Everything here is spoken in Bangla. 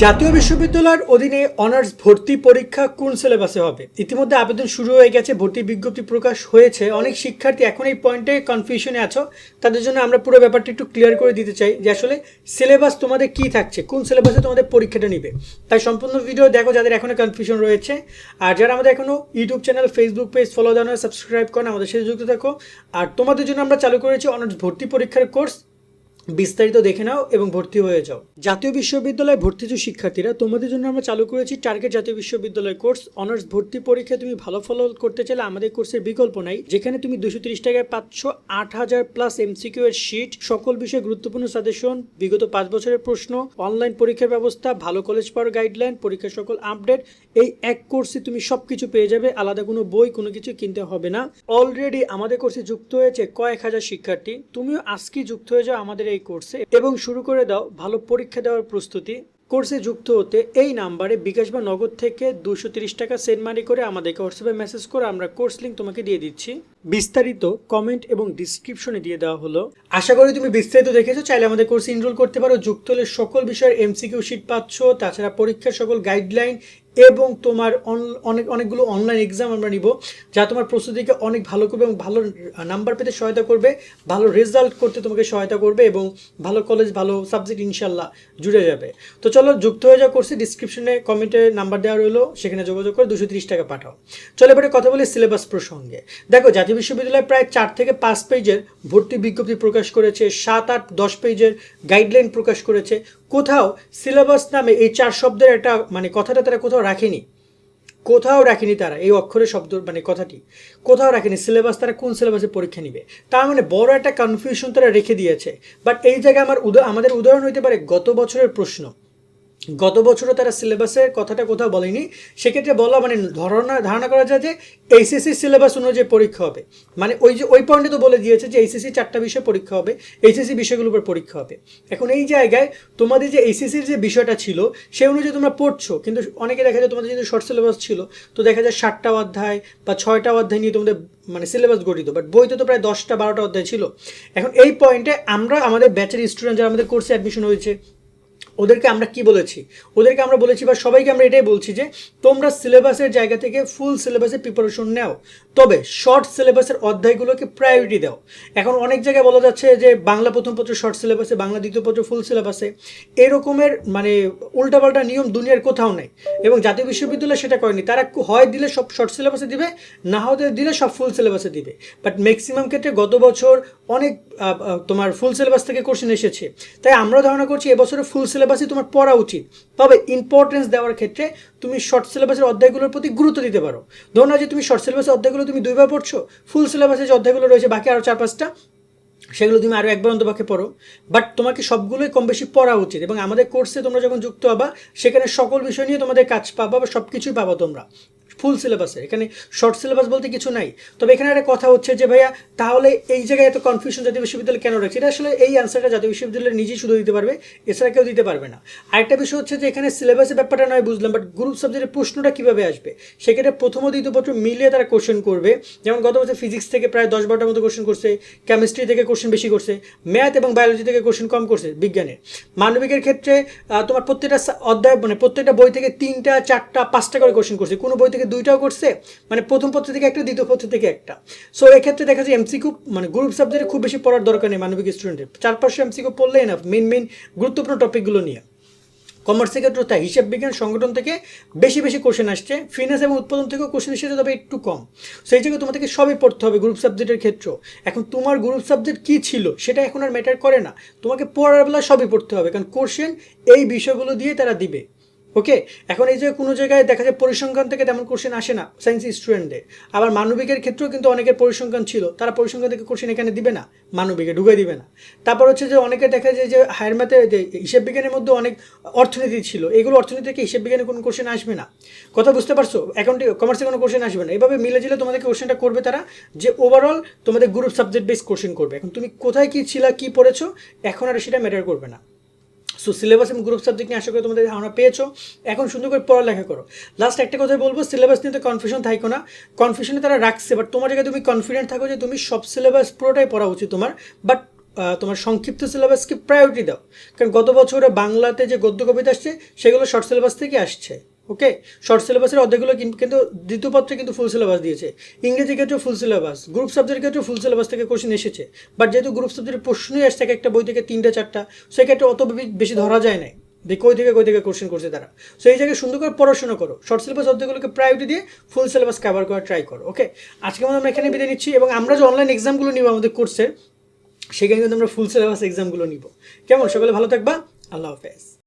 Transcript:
জাতীয় বিশ্ববিদ্যালয়ের অধীনে অনার্স ভর্তি পরীক্ষা কোন সিলেবাসে হবে? ইতিমধ্যে আবেদন শুরু হয়ে গেছে, ভর্তি বিজ্ঞপ্তি প্রকাশ হয়েছে। অনেক শিক্ষার্থী এখন এই পয়েন্টে কনফিউশনে আছো, তাদের জন্য আমরা পুরো ব্যাপারটা একটু ক্লিয়ার করে দিতে চাই যে আসলে সিলেবাস তোমাদের কি থাকছে, কোন সিলেবাসে তোমাদের পরীক্ষাটা নিবে। তাই সম্পূর্ণ ভিডিও দেখো যাদের এখনো কনফিউশন রয়েছে। আর যারা আমাদের এখনো YouTube channel, Facebook page follow দেওয়া নয়, সাবস্ক্রাইব করেন, আমাদের সাথে যুক্ত থাকো। আর তোমাদের জন্য আমরা চালু করেছি অনার্স ভর্তি পরীক্ষার কোর্স, বিস্তারিত দেখে নাও এবং ভর্তি হয়ে যাও। জাতীয় বিশ্ববিদ্যালয়ে ভর্তি যে শিক্ষার্থীরা, তোমাদের জন্য আমরা চালু করেছি টার্গেট জাতীয় বিশ্ববিদ্যালয় কোর্স। অনার্স ভর্তি পরীক্ষায় তুমি ভালো ফল করতে চাইলে আমাদের কোর্সের বিকল্প নাই, যেখানে তুমি 230 টাকায় পাচ্ছ 8000 প্লাস এমসিকিউ এর শিট, সকল বিষয়ে গুরুত্বপূর্ণ সাজেশন, বিগত 5 বছরের প্রশ্ন, অনলাইন পরীক্ষার ব্যবস্থা, ভালো কলেজ পাওয়ার গাইডলাইন, পরীক্ষার সকল আপডেট। এই এক কোর্সে তুমি সবকিছু পেয়ে যাবে, আলাদা কোনো বই কোনো কিছু কিনতে হবে না। অলরেডি আমাদের কোর্সে যুক্ত হয়েছে কয়েক হাজার শিক্ষার্থী, তুমিও আজকেই যুক্ত হয়ে যাও আমাদের এই কোর্সে এবং শুরু করে দাও ভালো পরীক্ষা দেওয়ার প্রস্তুতি। কোর্সে যুক্ত হতে এই নাম্বারে বিকাশ বা নগদ থেকে 230 টাকা সেন্ড মানি করে আমাদেরকে হোয়াটসঅ্যাপে মেসেজ করে আমরা কোর্স লিঙ্ক তোমাকে দিয়ে দিচ্ছি। বিস্তারিত কমেন্ট এবং ডিসক্রিপশনে দিয়ে দেওয়া হলো। আশা করি তুমি বিস্তারিত দেখেছো। চাইলে আমাদের কোর্সে এনরোল করতে পারো। যুক্ত হলে সকল বিষয়ের এমসিকিউ শিট পাচ্ছ, তাছাড়া পরীক্ষার সকল গাইডলাইন এবং তোমার অনেকগুলো অনলাইন এক্সাম আমরা নিব, যা তোমার প্রস্তুতিকে অনেক ভালো করবে এবং ভালো নাম্বার পেতে সহায়তা করবে, ভালো রেজাল্ট করতে তোমাকে সহায়তা করবে এবং ভালো কলেজ, ভালো সাবজেক্ট ইনশাল্লাহ জুড়ে যাবে। তো চলো যুক্ত হয়ে যাও কোর্সে। ডিসক্রিপশনে কমেন্টে নাম্বার দেওয়া রইলো, সেখানে যোগাযোগ করে 230 টাকা পাঠাও। চলো এবারে কথা বলি সিলেবাস প্রসঙ্গে। দেখো, জাতীয় বিশ্ববিদ্যালয় প্রায় 4 থেকে 5 পেজের ভর্তি বিজ্ঞপ্তি প্রকাশ করেছে, 7, 8, 10 পেজের গাইডলাইন প্রকাশ করেছে। কোথাও সিলেবাস নামে এই 4 শব্দের একটা কথাটা তারা কোথাও রাখেনি তারা এই অক্ষরের শব্দ কথাটি কোথাও রাখেনি। সিলেবাস তারা কোন সিলেবাসে পরীক্ষা নিবে তার বড় একটা কনফিউশন তারা রেখে দিয়েছে। বাট এই জায়গায় আমাদের উদাহরণ হইতে পারে গত বছরের প্রশ্ন। গত বছরও তারা সিলেবাসের কথাটা কোথাও বলেনি। সেক্ষেত্রে বলা ধারণা করা যায় যে এইচএসসি সিলেবাস অনুযায়ী পরীক্ষা হবে। ওই পয়েন্টে তো বলে দিয়েছে যে এইচএসসি 4টা বিষয় পরীক্ষা হবে, এইচএসসি বিষয়গুলোর উপর পরীক্ষা হবে। এখন এই জায়গায় তোমাদের যে এইচএসসির যে বিষয়টা ছিল সেই অনুযায়ী তোমরা পড়ছো, কিন্তু অনেকে দেখা যায় তোমাদের যদি শর্ট সিলেবাস ছিল তো দেখা যায় 7টা অধ্যায় বা 6টা অধ্যায় নিয়ে তোমাদের সিলেবাস গঠিত, বাট বইতে তো প্রায় 10টা 12টা অধ্যায় ছিল। এখন এই পয়েন্টে আমরা আমাদের ব্যাচের স্টুডেন্ট যারা আমাদের কোর্সে অ্যাডমিশন হয়েছে ওদেরকে আমরা কি বলেছি, আমরা বলেছি বা সবাইকে আমরা এটাই বলছি যে তোমরা সিলেবাসের জায়গা থেকে ফুল সিলেবাসের প্রিপারেশন নাও, তবে শর্ট সিলেবাসের অধ্যায়গুলোকে প্রায়োরিটি দাও। এখন অনেক জায়গায় বলা যাচ্ছে যে বাংলা প্রথম পত্র শর্ট সিলেবাসে, বাংলা দ্বিতীয় পত্র ফুল সিলেবাসে। এরকমের উল্টাপাল্টা নিয়ম দুনিয়ার কোথাও নেই এবং জাতীয় বিশ্ববিদ্যালয় সেটা করেনি। তারা হয় দিলে সব শর্ট সিলেবাসে দিবে, না হতে দিলে সব ফুল সিলেবাসে দিবে। বাট ম্যাক্সিমাম ক্ষেত্রে গত বছর অনেক তোমার ফুল সিলেবাস থেকে কোশ্চেন এসেছে, তাই আমরা ধারণা করছি এবছরে ফুল সিলেবাসই তোমার পড়া উচিত। তবে ইম্পর্টেন্স দেওয়ার ক্ষেত্রে তুমি শর্ট সিলেবাসের অধ্যায়গুলোর প্রতি গুরুত্ব দিতে পারো। ধরো না যে তুমি শর্ট সিলেবাসের অধ্যায়গুলো তুমি 2বার পড়ছো, ফুল সিলেবাসে যে অধ্যায়গুলো রয়েছে বাকি আরও 4-5টা সেগুলো তুমি আরও একবার অন্তপক্ষে পড়ো। বাট তোমাকে সবগুলোই কম বেশি পড়া উচিত এবং আমাদের কোর্সে তোমরা যখন যুক্ত হবা সেখানে সকল বিষয় নিয়ে তোমাদের কাজ পাবা বা সব কিছুই পাবা তোমরা ফুল সিলেবাসে। এখানে শর্ট সিলেবাস বলতে কিছু নাই। তবে এখানে একটা কথা হচ্ছে যে ভাইয়া তাহলে এই জায়গায় এত কনফিউশন জাতীয় বিশ্ববিদ্যালয় কেন রাখছে, এটা আসলে এই আনসারটা জাতীয় বিশ্ববিদ্যালয় নিজেই শুধু দিতে পারবে, এছাড়া কেউ দিতে পারবে না। আরেকটা বিষয় হচ্ছে যে এখানে সিলেবাসের ব্যাপারটা নয় বুঝলাম, বাট গ্রুপ সাবজেক্টের প্রশ্নটা কীভাবে আসবে সেক্ষেত্রে প্রথম ও দ্বিতীয় পত্র মিলিয়ে তারা কোশ্চেন করবে। যেমন গত বছর ফিজিক্স থেকে প্রায় 10-12টার মতো কোশ্চেন করছে, কেমিস্ট্রি থেকে কোশ্চেন বেশি করছে, ম্যাথ এবং বায়োলজি থেকে কোশ্চেন কম করছে, বিজ্ঞানের। মানবিকের ক্ষেত্রে তোমার প্রত্যেকটা অধ্যায় প্রত্যেকটা বই থেকে 3টা 4টা 5টা করে কোশ্চেন করছে, কোনো বই থেকে 2টাও করছে, প্রথম পত্র থেকে একটা, দ্বিতীয় পত্র থেকে একটা। সো এক্ষেত্রে দেখা যায় এমসিকিউ গ্রুপ সাবজেক্টে খুব বেশি পড়ার দরকার নেই। মানবিক স্টুডেন্টের 4-500 এমসিকিউ পড়লে এনাফ মেইন গুরুত্বপূর্ণ টপিকগুলো নিয়ে। কমার্সের ক্ষেত্রে তাই হিসাব বিজ্ঞান সংগঠন থেকে বেশি কোশ্চেন আসছে, ফিনান্স এবং উৎপাদন থেকেও কোশ্চেন এসেছে, তবে একটু কম। সেই জায়গায় তোমাদেরকে সবই পড়তে হবে গ্রুপ সাবজেক্টের ক্ষেত্রেও। এখন তোমার গ্রুপ সাবজেক্ট কী ছিল সেটা এখন আর ম্যাটার করে না, তোমাকে পড়ার বেলা সবই পড়তে হবে, কারণ কোশ্চেন এই বিষয়গুলো দিয়ে তারা দিবে। ওকে, এখন এই যে কোনো জায়গায় দেখা যায় পরিসংখ্যান থেকে তেমন কোশ্চেন আসে না সায়েন্স স্টুডেন্টদের, আবার মানবিকের ক্ষেত্রেও কিন্তু অনেকের পরিসংখ্যান ছিল, তারা পরিসংখ্যান থেকে কোশ্চেন এখানে দিবে না, মানবিকে ঢুকে দিবে না। তারপর হচ্ছে যে অনেকে দেখা যায় যে হায়ার ম্যাথে যে হিসাব বিজ্ঞানের মধ্যে অনেক অর্থনীতি ছিল, এগুলো অর্থনীতি থেকে হিসাব বিজ্ঞানে কোনো কোশ্চেন আসবে না। কথা বুঝতে পারছো? অ্যাকাউন্টে কমার্সে কোনো কোশ্চেন আসবে না। এভাবে মিলে জিলে তোমাদেরকে কোশ্চেনটা করবে তারা, যে ওভারঅল তোমাদের গ্রুপ সাবজেক্ট বেস কোশ্চেন করবে। এখন তুমি কোথায় কী ছিলা, কী পড়েছো, এখন আর সেটা ম্যাটার করবে না। সো সিলেবাস এবং গ্রুপ সাবজেক্ট নিয়ে আশা করি তোমাদের ধারণা পেয়েছো। এখন সুন্দর করে পড়ালেখা করো। লাস্ট একটা কথাই বলবো, সিলেবাস নিয়ে তো কনফিউশন থাকো না। কনফিউশনে তারা রাখছে, বাট তোমার জায়গায় তুমি কনফিডেন্ট থাকো যে তুমি সব সিলেবাস পুরোটাই পড়া উচিত তোমার। বাট তোমার সংক্ষিপ্ত সিলেবাসকে প্রায়োরিটি দাও। কারণ গত বছরে বাংলাতে যে গদ্য কবিতা আসছে সেগুলো শর্ট সিলেবাস থেকে আসছে। ওকে, শর্ট সিলেবাসের অর্ধেকগুলো কিন্তু দ্বিতীয় পত্রে কিন্তু ফুল সিলেবাস দিয়েছে। ইংরেজি ক্ষেত্রেও ফুল সিলেবাস, গ্রুপ সাবজেক্টের ক্ষেত্রেও ফুল সিলেবাস থেকে কোশ্চেন এসেছে। বাট যেহেতু গ্রুপ সাবজেক্টের প্রশ্নই আসছে এক একটা বই থেকে 3টা 4টা, সেক্ষেত্রে অত বেশি ধরা যায় নাই যে কই থেকে কোশ্চেন করছে তারা। সো এই জায়গায় সুন্দর করে পড়াশোনা করো, শর্ট সিলেবাস অর্ধেকগুলোকে প্রায়োরিটি দিয়ে ফুল সিলেবাস কভার করার ট্রাই করো। ওকে, আজকে আমরা এখানে বিদায় নিচ্ছি, এবং আমরা যে অনলাইন এক্সামগুলো নিব আমাদের কোর্সের, সেখানে কিন্তু আমরা ফুল সিলেবাস এক্সামগুলো নিব। কেমন, সকলে ভালো থাকবা, আল্লাহ হাফেজ।